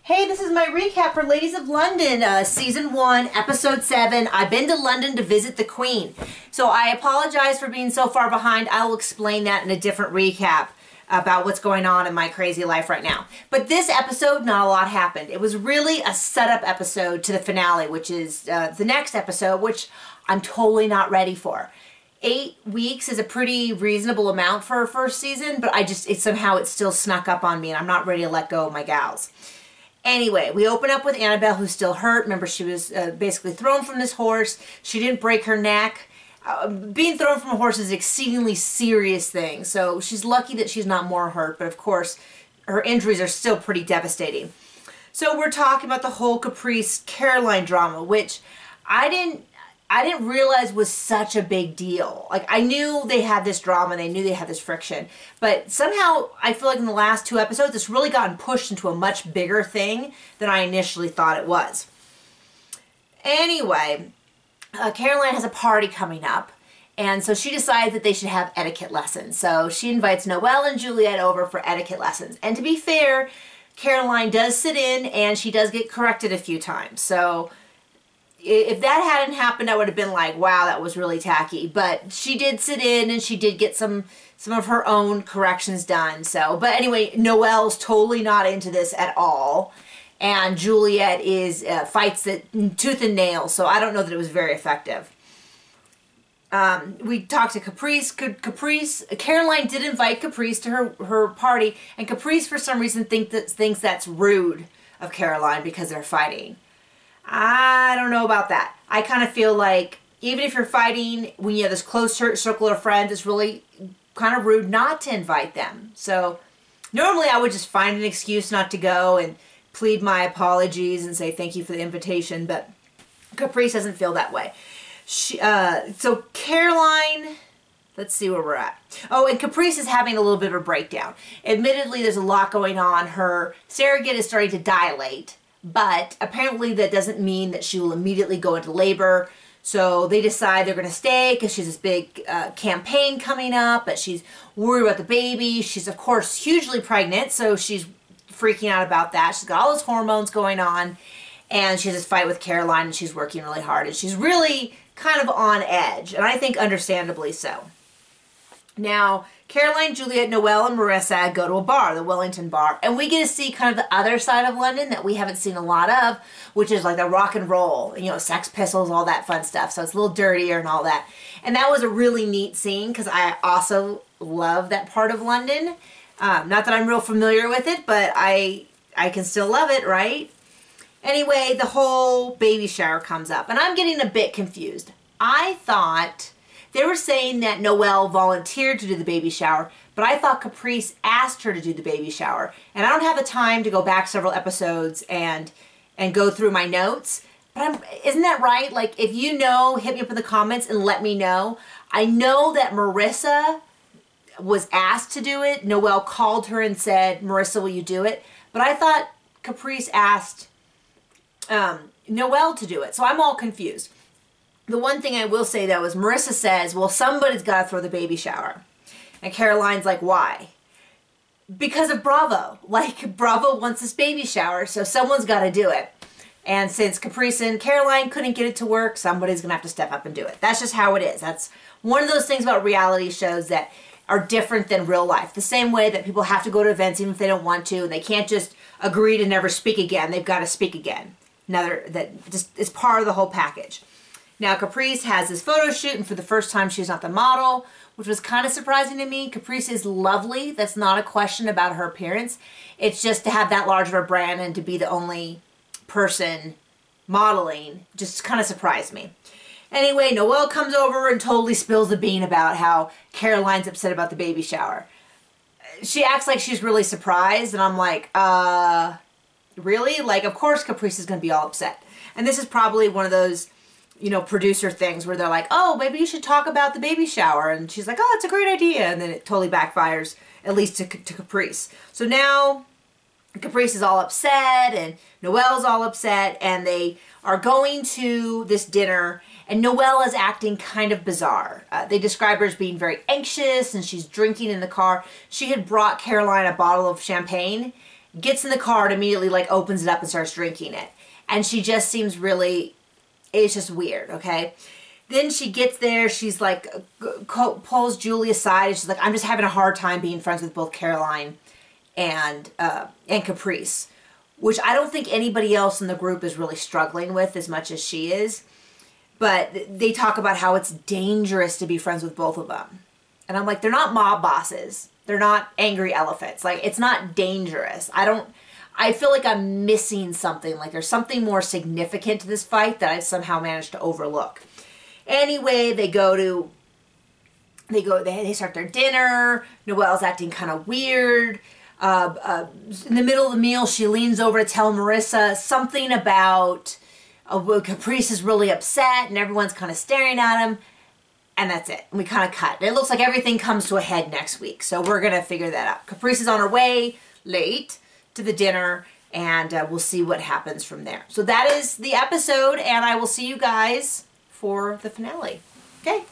Hey, this is my recap for Ladies of London, Season 1, Episode 7. I've been to London to visit the Queen. So I apologize for being so far behind. I will explain that in a different recap about what's going on in my crazy life right now. But this episode, not a lot happened. It was really a setup episode to the finale, which is the next episode, which I'm totally not ready for. 8 weeks is a pretty reasonable amount for a first season, but somehow it still snuck up on me and I'm not ready to let go of my gals. Anyway, we open up with Annabelle, who's still hurt. Remember, she was basically thrown from this horse. She didn't break her neck. Being thrown from a horse is an exceedingly serious thing, so she's lucky that she's not more hurt, but of course, her injuries are still pretty devastating. So we're talking about the whole Caprice Caroline drama, which I didn't realize was such a big deal. Like, I knew they had this drama, they knew they had this friction, but somehow I feel like in the last 2 episodes, it's really gotten pushed into a much bigger thing than I initially thought it was. Anyway, Caroline has a party coming up, and so she decides that they should have etiquette lessons. So she invites Noelle and Juliet over for etiquette lessons. And to be fair, Caroline does sit in, and she does get corrected a few times. So if that hadn't happened, I would have been like, wow, that was really tacky. But she did sit in and she did get some of her own corrections done. So, but anyway, Noelle's totally not into this at all. And Juliet fights it tooth and nail. So I don't know that it was very effective. We talked to Caprice. Caroline did invite Caprice to her party. And Caprice, for some reason, thinks that's rude of Caroline because they're fighting. I don't know about that. I kind of feel like even if you're fighting, when you have this close circle of friends, it's really kind of rude not to invite them. So normally I would just find an excuse not to go and plead my apologies and say thank you for the invitation, but Caprice doesn't feel that way. So Caroline, let's see where we're at. Oh, and Caprice is having a little bit of a breakdown. Admittedly, there's a lot going on. Her surrogate is starting to dilate. But apparently that doesn't mean that she will immediately go into labor. So they decide they're going to stay because she's this big campaign coming up, but she's worried about the baby. She's, of course, hugely pregnant, so she's freaking out about that. She's got all those hormones going on, and she has this fight with Caroline, and she's working really hard, and she's really kind of on edge, and I think understandably so. Now, Caroline, Juliet, Noelle, and Marissa go to a bar, the Wellington Bar, and we get to see kind of the other side of London that we haven't seen a lot of, which is like the rock and roll, you know, Sex Pistols, all that fun stuff. So it's a little dirtier and all that. And that was a really neat scene because I also love that part of London. Not that I'm real familiar with it, but I can still love it, right? Anyway, the whole baby shower comes up, and I'm getting a bit confused. I thought they were saying that Noelle volunteered to do the baby shower, but I thought Caprice asked her to do the baby shower. And I don't have the time to go back several episodes and go through my notes. But isn't that right? Like, if you know, hit me up in the comments and let me know. I know that Marissa was asked to do it. Noelle called her and said, Marissa, will you do it? But I thought Caprice asked Noelle to do it. So I'm all confused. The one thing I will say, though, is Marissa says, well, somebody's got to throw the baby shower. And Caroline's like, why? Because of Bravo. Like, Bravo wants this baby shower, so someone's got to do it. And since Caprice and Caroline couldn't get it to work, somebody's going to have to step up and do it. That's just how it is. That's one of those things about reality shows that are different than real life. The same way that people have to go to events even if they don't want to, and they can't just agree to never speak again. They've got to speak again. That just is part of the whole package. Now, Caprice has this photo shoot, and for the first time, she's not the model, which was kind of surprising to me. Caprice is lovely. That's not a question about her appearance. It's just to have that large of a brand and to be the only person modeling just kind of surprised me. Anyway, Noelle comes over and totally spills the bean about how Caroline's upset about the baby shower. She acts like she's really surprised, and I'm like, really? Like, of course Caprice is going to be all upset. And this is probably one of those, you know, producer things where they're like, oh, maybe you should talk about the baby shower. And she's like, oh, that's a great idea. And then it totally backfires, at least to Caprice. So now Caprice is all upset and Noelle's all upset, and they are going to this dinner, and Noelle is acting kind of bizarre. They describe her as being very anxious, and she's drinking in the car. She had brought Caroline a bottle of champagne, gets in the car and immediately like opens it up and starts drinking it. And she just seems really, it's just weird, okay? Then she gets there, she's like, pulls Julie aside, and she's like, I'm just having a hard time being friends with both Caroline and Caprice, which I don't think anybody else in the group is really struggling with as much as she is. But they talk about how it's dangerous to be friends with both of them. And I'm like, they're not mob bosses. They're not angry elephants. Like, it's not dangerous. I feel like I'm missing something. Like, there's something more significant to this fight that I've somehow managed to overlook. Anyway, they start their dinner. Noelle's acting kind of weird. In the middle of the meal, she leans over to tell Marissa something about Caprice is really upset, and everyone's kind of staring at him. And that's it. We kind of cut. It looks like everything comes to a head next week. So we're going to figure that out. Caprice is on her way late to the dinner, and we'll see what happens from there. So that is the episode, and I will see you guys for the finale. Okay?